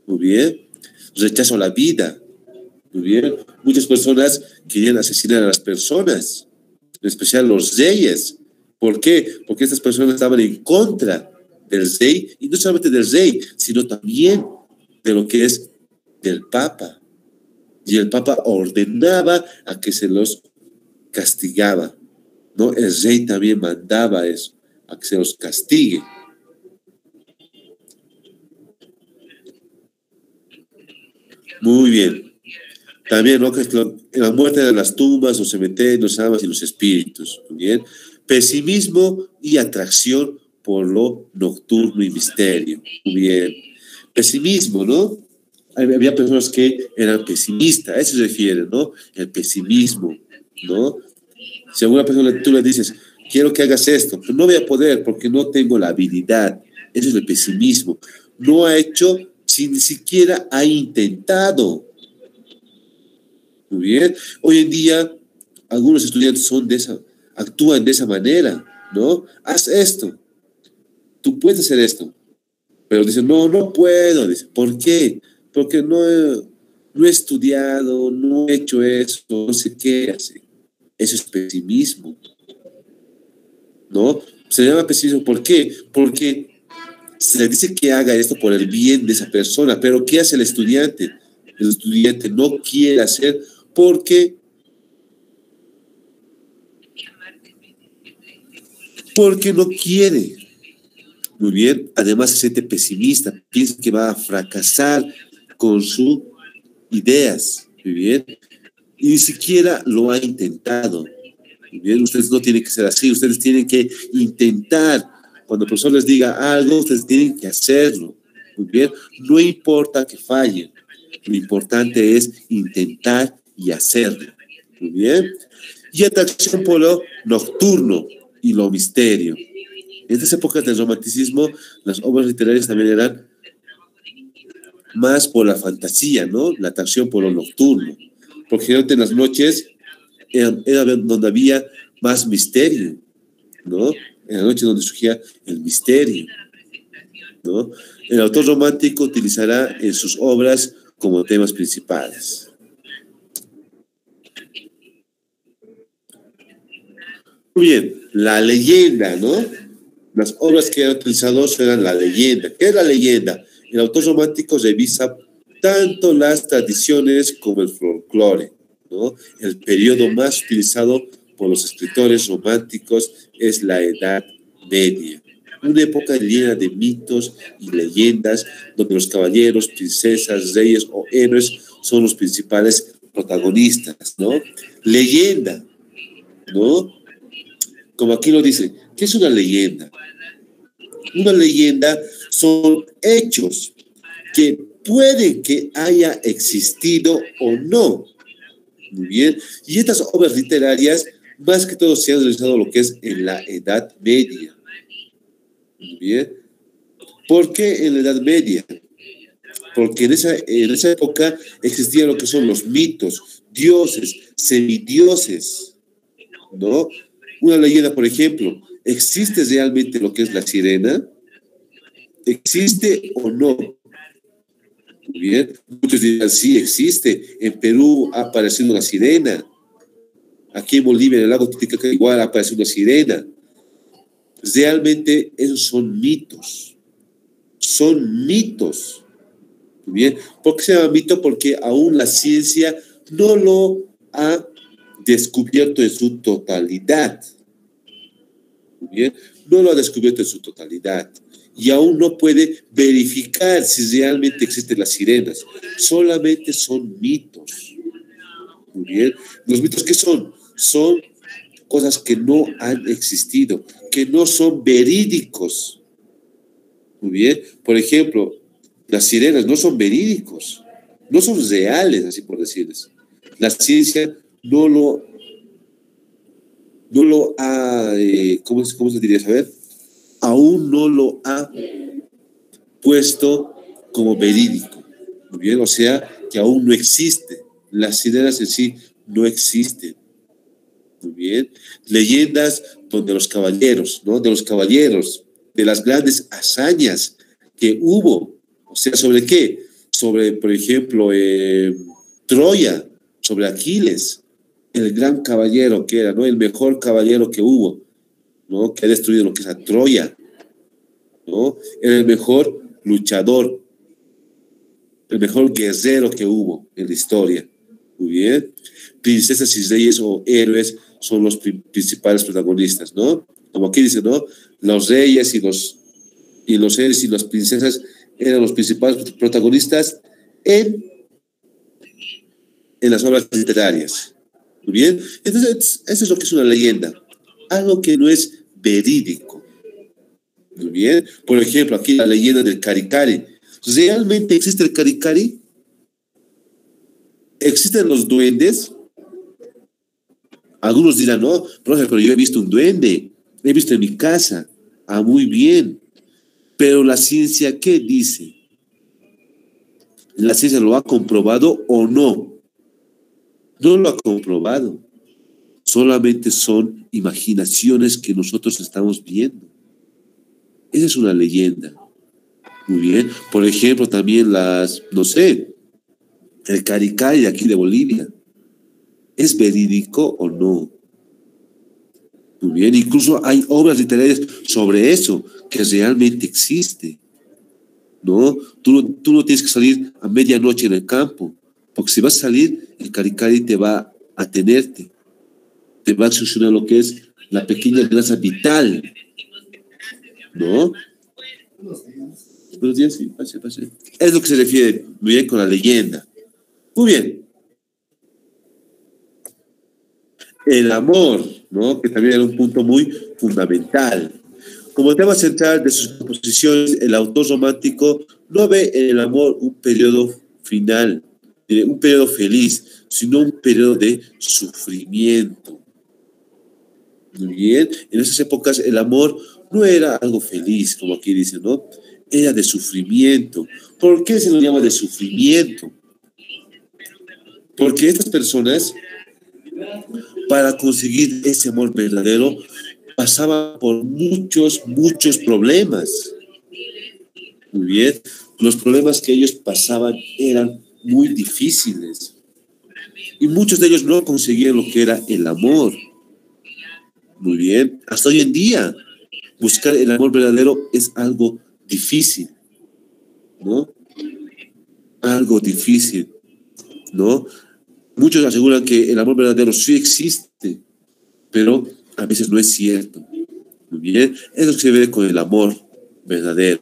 [SPEAKER 1] Muy bien. Rechazo a la vida. Muy bien. Muchas personas querían asesinar a las personas, en especial los reyes. ¿Por qué? Porque estas personas estaban en contra del rey, y no solamente del rey, sino también de lo que es del Papa. Y el Papa ordenaba a que se los castigaba, ¿no? El rey también mandaba eso, a que se los castigue. Muy bien. También, ¿no? Que en la muerte de las tumbas, los cementerios, las almas y los espíritus. Muy bien. Pesimismo y atracción por lo nocturno y misterio. Muy bien. Pesimismo, ¿no? Había personas que eran pesimistas, a eso se refiere, ¿no? El pesimismo, ¿no? Si a una persona tú le dices, quiero que hagas esto, pero no voy a poder porque no tengo la habilidad. Eso es el pesimismo. No ha hecho, si ni siquiera ha intentado. Muy bien. Hoy en día, algunos estudiantes actúan de esa manera, ¿no? Haz esto, tú puedes hacer esto, pero dicen, no, no puedo. Dice, ¿por qué? Porque no he estudiado, no he hecho eso, no sé qué hacer. Eso es pesimismo, ¿no? Se llama pesimismo, ¿por qué? Porque se le dice que haga esto por el bien de esa persona, pero ¿qué hace el estudiante? El estudiante no quiere hacer porque no quiere. Muy bien, además se siente pesimista, piensa que va a fracasar con sus ideas. Muy bien, y ni siquiera lo ha intentado. Muy bien, ustedes no tienen que ser así, ustedes tienen que intentar. Cuando el profesor les diga algo, ustedes tienen que hacerlo. Muy bien, no importa que fallen, lo importante es intentar y hacerlo. Muy bien, y atracción por lo nocturno y lo misterio. En estas épocas del romanticismo, las obras literarias también eran más por la fantasía, ¿no? La atracción por lo nocturno. Porque generalmente en las noches era donde había más misterio, ¿no? En la noche donde surgía el misterio, ¿no? El autor romántico utilizará en sus obras como temas principales. Muy bien, la leyenda, ¿no? Las obras que han utilizado eran la leyenda. ¿Qué es la leyenda? El autor romántico revisa tanto las tradiciones como el folclore, ¿no? El periodo más utilizado por los escritores románticos es la Edad Media, una época llena de mitos y leyendas donde los caballeros, princesas, reyes o héroes son los principales protagonistas, ¿no? Leyenda, ¿no? Como aquí lo dice, ¿qué es una leyenda? Una leyenda son hechos que pueden que haya existido o no. Muy bien. Y estas obras literarias, más que todo, se han realizado lo que es en la Edad Media. Muy bien. ¿Por qué en la Edad Media? Porque en esa época existían lo que son los mitos, dioses, semidioses, ¿no? Una leyenda, por ejemplo, ¿existe realmente lo que es la sirena? ¿Existe o no? Muy bien. Muchos dirán, sí, existe. En Perú ha aparecido una sirena. Aquí en Bolivia, en el lago Titicaca, igual ha aparecido una sirena. Realmente esos son mitos. Son mitos. Muy bien. ¿Por qué se llama mito? Porque aún la ciencia no lo ha descubierto en su totalidad. Muy bien, no lo ha descubierto en su totalidad y aún no puede verificar si realmente existen las sirenas. Solamente son mitos. Muy bien, ¿los mitos qué son? Son cosas que no han existido, que no son verídicos. Muy bien, por ejemplo, las sirenas no son verídicos, no son reales, así por decirles. La ciencia no lo ha, cómo se diría? Saber, aún no lo ha puesto como verídico. Muy bien, o sea, que aún no existe. Las sirenas en sí no existen. Muy bien. Leyendas donde los caballeros, ¿no? De los caballeros, de las grandes hazañas que hubo. O sea, ¿sobre qué? Sobre, por ejemplo, Troya, sobre Aquiles, el gran caballero que era, ¿no? El mejor caballero que hubo, ¿no? Que ha destruido lo que es a Troya, ¿no? Era el mejor luchador, el mejor guerrero que hubo en la historia. Muy bien. Princesas y reyes o héroes son los principales protagonistas, ¿no? Como aquí dice, ¿no? Los reyes y los héroes y las princesas eran los principales protagonistas en, en las obras literarias. Muy bien. Entonces, eso es lo que es una leyenda. Algo que no es verídico. Muy bien. Por ejemplo, aquí la leyenda del Caricari. ¿Realmente existe el Caricari? ¿Existen los duendes? Algunos dirán, no, profe, pero yo he visto un duende, he visto en mi casa. Ah, muy bien. Pero la ciencia, ¿qué dice? ¿La ciencia lo ha comprobado o no? No lo ha comprobado. Solamente son imaginaciones que nosotros estamos viendo. Esa es una leyenda. Muy bien. Por ejemplo, también no sé, el Caricay de aquí de Bolivia. ¿Es verídico o no? Muy bien. Incluso hay obras literarias sobre eso, que realmente existe. ¿No? Tú no tienes que salir a medianoche en el campo, porque si vas a salir, el Caricari te va a tenerte, te va a solucionar lo que es la pequeña grasa vital, ¿no? Buenos días, sí, pase. Es lo que se refiere muy bien con la leyenda. Muy bien. El amor, ¿no? Que también era un punto muy fundamental. Como tema central de sus composiciones, el autor romántico no ve en el amor un periodo final, un periodo feliz, sino un periodo de sufrimiento. Muy bien, en esas épocas el amor no era algo feliz, como aquí dice, ¿no? Era de sufrimiento. ¿Por qué se lo llama de sufrimiento? Porque estas personas, para conseguir ese amor verdadero, pasaban por muchos problemas. Muy bien, los problemas que ellos pasaban eran muy difíciles y muchos de ellos no conseguían lo que era el amor. Muy bien, hasta hoy en día buscar el amor verdadero es algo difícil, ¿no? Algo difícil, ¿no? Muchos aseguran que el amor verdadero sí existe, pero a veces no es cierto. Muy bien, es lo que se ve con el amor verdadero.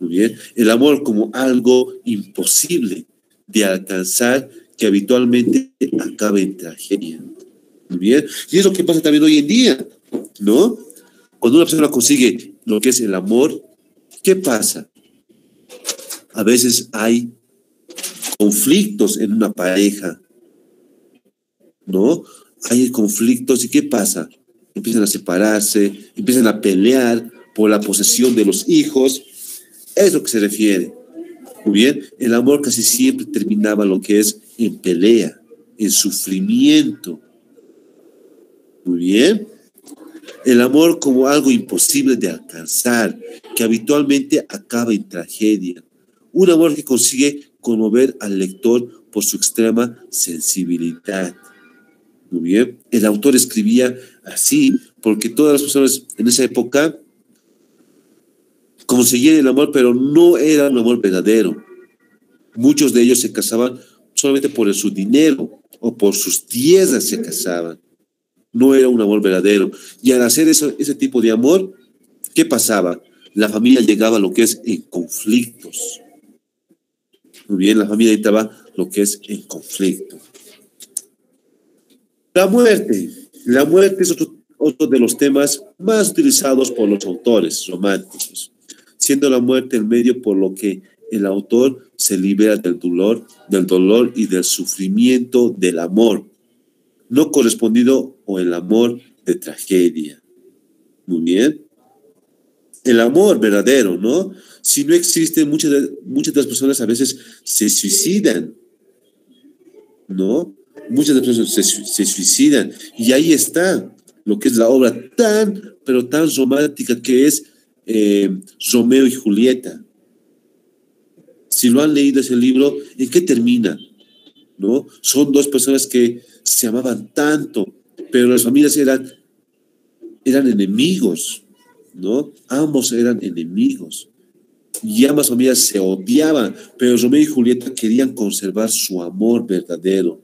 [SPEAKER 1] Muy bien, el amor como algo imposible de alcanzar que habitualmente acaba en tragedia. Muy bien, y es lo que pasa también hoy en día, ¿no? Cuando una persona consigue lo que es el amor, ¿qué pasa? A veces hay conflictos en una pareja, ¿no? Hay conflictos y ¿qué pasa? Empiezan a separarse, empiezan a pelear por la posesión de los hijos. Es lo que se refiere. Muy bien, el amor casi siempre terminaba lo que es en pelea, en sufrimiento. Muy bien. El amor como algo imposible de alcanzar, que habitualmente acaba en tragedia. Un amor que consigue conmover al lector por su extrema sensibilidad. Muy bien. El autor escribía así porque todas las personas en esa época conseguían el amor, pero no era un amor verdadero. Muchos de ellos se casaban solamente por su dinero o por sus tierras se casaban. no era un amor verdadero. Y al hacer ese tipo de amor, ¿qué pasaba? La familia llegaba a lo que es en conflictos. Muy bien, la familia entraba lo que es en conflicto. La muerte. La muerte es otro de los temas más utilizados por los autores románticos, siendo la muerte el medio por lo que el autor se libera del dolor y del sufrimiento del amor no correspondido o el amor de tragedia. Muy bien. El amor verdadero, ¿no? Si no existe, muchas de las personas a veces se suicidan, ¿no? Muchas de las personas se suicidan. Y ahí está lo que es la obra tan, pero tan romántica que es Romeo y Julieta. Si lo han leído ese libro, ¿en qué termina? ¿No? Son dos personas que se amaban tanto, pero las familias eran enemigos, ¿no? Ambos eran enemigos. Y ambas familias se odiaban, pero Romeo y Julieta querían conservar su amor verdadero.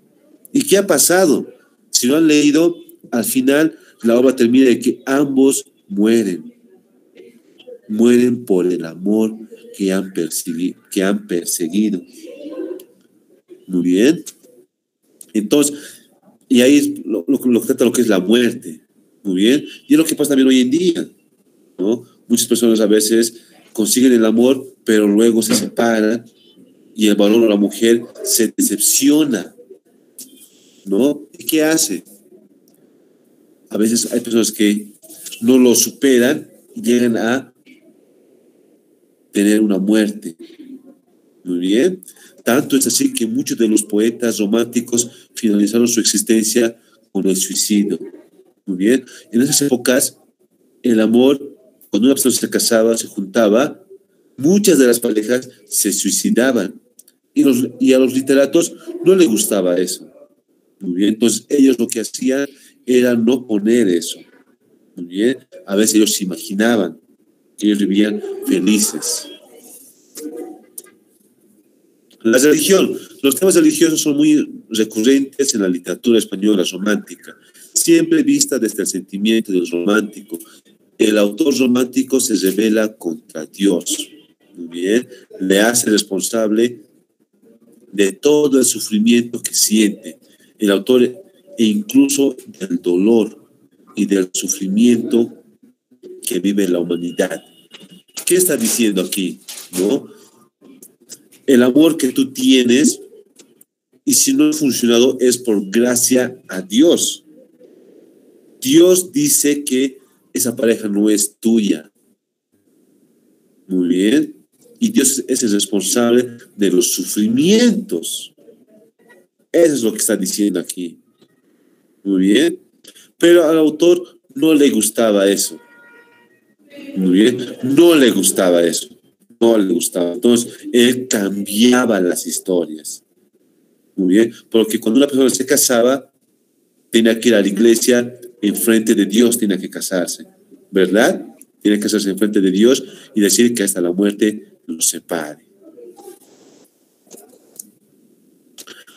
[SPEAKER 1] ¿Y qué ha pasado? Si lo han leído, al final la obra termina de que ambos mueren. Mueren por el amor que han perseguido. Muy bien. Entonces, y ahí es lo que trata lo que es la muerte. Muy bien. Y es lo que pasa también hoy en día, ¿no? Muchas personas a veces consiguen el amor, pero luego se separan y el varón o la mujer se decepciona, ¿no? ¿Y qué hace? A veces hay personas que no lo superan y llegan a tener una muerte. Muy bien. Tanto es así que muchos de los poetas románticos finalizaron su existencia con el suicidio. Muy bien. En esas épocas, el amor, cuando una persona se casaba, se juntaba, muchas de las parejas se suicidaban. Y a los literatos no les gustaba eso. Muy bien. Entonces, ellos lo que hacían era no poner eso. Muy bien. A veces ellos se imaginaban que ellos vivían felices. La religión. Los temas religiosos son muy recurrentes en la literatura española romántica, siempre vista desde el sentimiento del romántico. El autor romántico se revela contra Dios, muy bien, le hace responsable de todo el sufrimiento que siente el autor e incluso del dolor y del sufrimiento que vive la humanidad. ¿Qué está diciendo aquí? ¿No? El amor que tú tienes, y si no ha funcionado, es por gracia a Dios. Dios dice que esa pareja no es tuya. Muy bien. Y Dios es el responsable de los sufrimientos. Eso es lo que está diciendo aquí. Muy bien. Pero al autor no le gustaba eso. Muy bien. No le gustaba eso. No le gustaba. Entonces, él cambiaba las historias. Muy bien. Porque cuando una persona se casaba, tenía que ir a la iglesia, enfrente de Dios tenía que casarse. ¿Verdad? Tiene que casarse enfrente de Dios y decir que hasta la muerte los separe.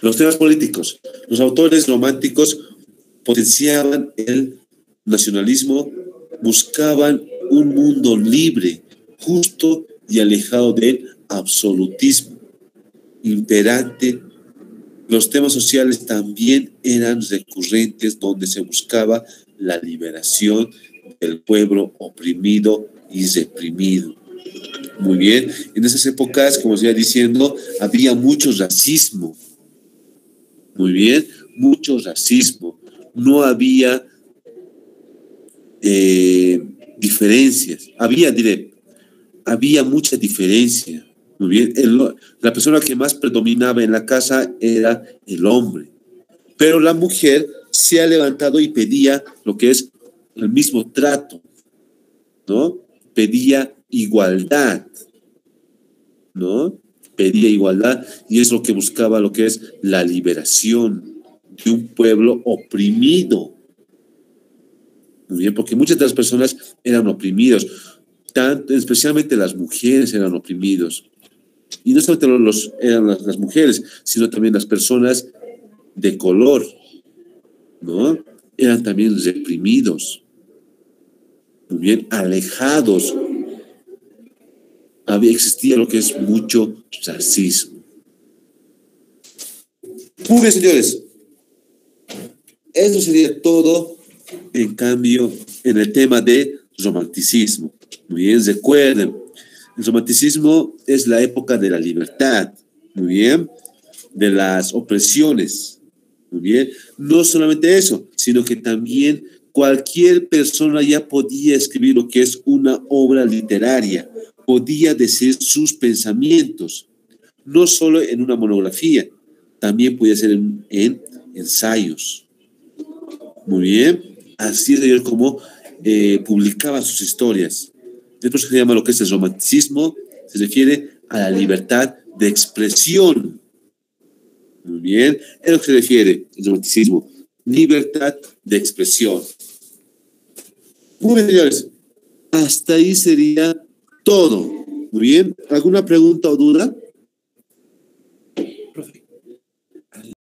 [SPEAKER 1] Los temas políticos. Los autores románticos potenciaban el nacionalismo, buscaban un mundo libre, justo y alejado del absolutismo imperante. Los temas sociales también eran recurrentes, donde se buscaba la liberación del pueblo oprimido y reprimido. Muy bien, en esas épocas, como os iba diciendo, había mucho racismo. Muy bien, mucho racismo. No había diferencias. Había mucha diferencia. Muy bien, la persona que más predominaba en la casa era el hombre. Pero la mujer se ha levantado y pedía lo que es el mismo trato, ¿no? Pedía igualdad, ¿no? Pedía igualdad y es lo que buscaba lo que es la liberación de un pueblo oprimido. Muy bien, porque muchas de las personas eran oprimidos, especialmente las mujeres eran oprimidos. Y no solamente eran las mujeres, sino también las personas de color, ¿no? eran también reprimidos, muy bien, alejados. Existía lo que es mucho racismo. Muy bien, señores. Eso sería todo, en cambio, en el tema de romanticismo. Muy bien, recuerden, el romanticismo es la época de la libertad, muy bien, de las opresiones, muy bien. No solamente eso, sino que también cualquier persona ya podía escribir lo que es una obra literaria, podía decir sus pensamientos, no solo en una monografía, también podía ser en ensayos. Muy bien, así es él como publicaba sus historias. Esto se llama lo que es el romanticismo, se refiere a la libertad de expresión. Muy bien, es lo que se refiere el romanticismo, libertad de expresión. Muy bien, señores, hasta ahí sería todo. Muy bien, ¿alguna pregunta o duda?